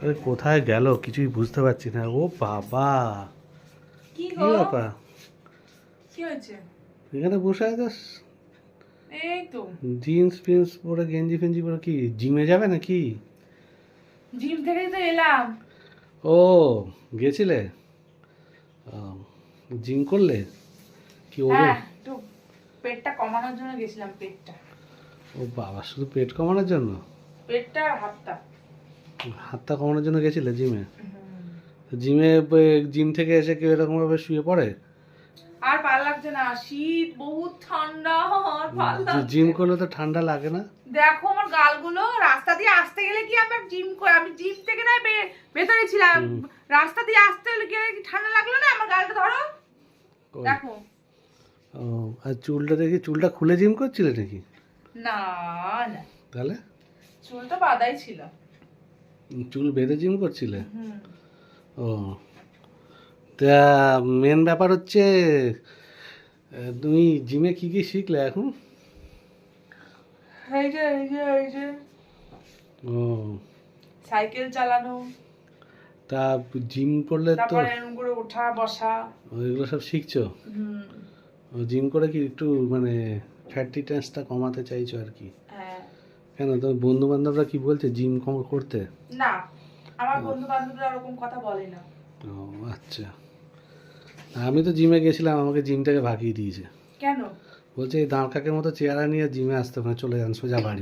আরে কোথায় গেল কিছুই বুঝতে পারছি না। ও বাবা, কি কি গো? ব্যাপার? কি হয়েছে? এখানে বসে আছিস? এই তো জিন্স ফিন্স পরে, গেঞ্জি ফেঞ্জি পরে, কি জিমে যাবে নাকি? জিম থেকেই তো এলাম। ও, গেছিলে? জিম করলে কি ওজন? হ্যাঁ, একটু পেটটা কমানোর জন্য গেছিলাম। পেটটা ও বাবা, শুধু পেট কমানোর জন্য? পেটটা আর হাতটা। হাতটা কমানোর জন্য গেছিলে জিমে? হুম। জিমে, জিম থেকে এসে কেউ এরকম ভাবে শুয়ে পড়ে? আর ভাল লাগছে না, শীত বহুত, ঠান্ডা, আর ভাল জিম লাগছে। করলে তো ঠান্ডা লাগে না? দেখো আমার গালগুলো, রাস্তা দিয়ে আসতে গেলে কি আমি আমি জিম থেকে না ভেতরে ছিলাম, হুম। রাস্তা দিয়ে আসতে গেলে কি ঠান্ডা লাগলো না? আমার গালটা ধরো, ওই। দেখো। ও, আর চুলটা দেখি, চুলটা খুলে জিম করছিলে নাকি? না না, তাহলে চুলটা বাঁধাই ছিল। চুল বেঁধে জিম করছিলে? হুম। ও, তা মেন ব্যাপার হচ্ছে, তুমি জিমে কি কি শিখলে এখন? এই যে ও, সাইকেল চালানো, তা জিম করলে তো তারপরে এরকম করে ওঠা বসা। ওইগুলো সব শিখছো? হুম। জিম করে কি একটু মানে ফ্যাটি টেন্সটা কমাতে চাইছো আর কি? হ্যাঁ। কেন, তোমার বন্ধু বান্ধবরা কি বলছে জিম কম করতে? না, আমার বন্ধু বান্ধবরা ওরকম কথা বলে না। ও আচ্ছা, আমি তো জিমে গেছিলাম, আমাকে জিম থেকে ভাগিয়ে দিয়েছে। কেন? বলছে এই দাঁড় কাকের মতো চেয়ারা নিয়ে জিমে আসতে হবে না, চলে যান সোজা বাড়ি।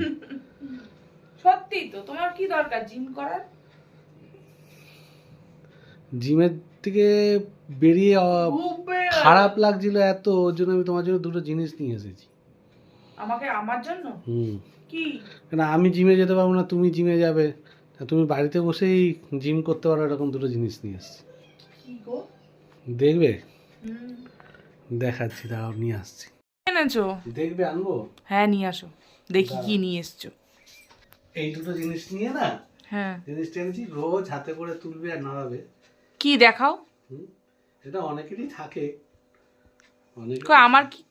সত্যি তো, তোমার কি দরকার জিম করার? জিমের থেকে বেরিয়ে ঘুরবে। খারাপ লাগছিল এত, ওর জন্য আমি তোমার জন্য দুটো জিনিস নিয়ে এসেছি। আমার জন্য হুম। কি? কেন আমি জিমে যেতে পারবো না, তুমি জিমে যাবে, তা তুমি বাড়িতে বসেই জিম করতে পারো, এরকম দুটো জিনিস নিয়ে এসেছি। কি গো? দেখবে? হুম। দেখাচ্ছি, দাঁড়াও নিয়ে আসছি। এনেছো? দেখবে আনবো? হ্যাঁ, নিয়ে আসো, দেখি কি দাঁড়াও। নিয়ে এসছো। এই দুটো জিনিস নিয়ে না, হ্যাঁ, জিনিসটা এনেছি, রোজ হাতে করে তুলবে আর নাড়াবে। কি দেখাও। হুম, এটা অনেকেরই থাকে, অনেকে। কই আমার কি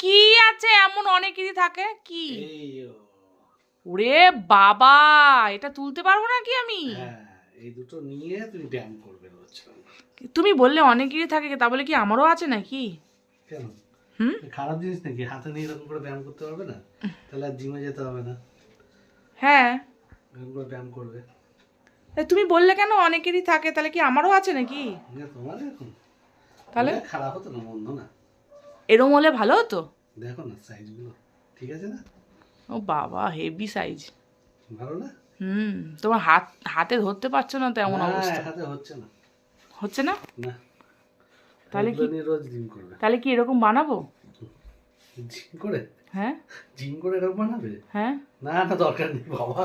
কি আছে এমন অনেকেরই থাকে কি? এই ওরে বাবা, এটা তুলতে পারবো নাকি আমি? হ্যাঁ, এই দুটো নিয়ে তুমি ব্যায়াম করবে রোজ। তুমি বললে অনেকেরই থাকে, তা বলে কি আমারও আছে নাকি? কেন, হুম। খারাপ জিনিস নাকি? হাতে নিয়ে এরকম করে ব্যায়াম করতে পারবে না? তাহলে আর জিমে যেতে হবে না, হ্যাঁ, এরকম করে ব্যায়াম করবে। তা তুমি বললে কেন অনেকেরই থাকে, তাহলে কি আমারও আছে নাকি? তোমার এখন তাহলে খারাপ হতো না, মন্দ না। এরম হলে ভালো হতো। দেখো না সাইজগুলো, ঠিক আছে না? ও বাবা, হেভি সাইজ। ভালো না? হুম। তোমার হাতে ধরতে পারছো না তো, এমন না, অবস্থা। এক হাতে হচ্ছে না। হচ্ছে না? না, তাহলে এগুলো কি? নিয়ে রোজ জিম করবে। তাহলে কি এরকম বানাবো? জিম করে? হ্যাঁ জিম করে এরকম বানাবে? হ্যাঁ। না না, দরকার নেই বাবা।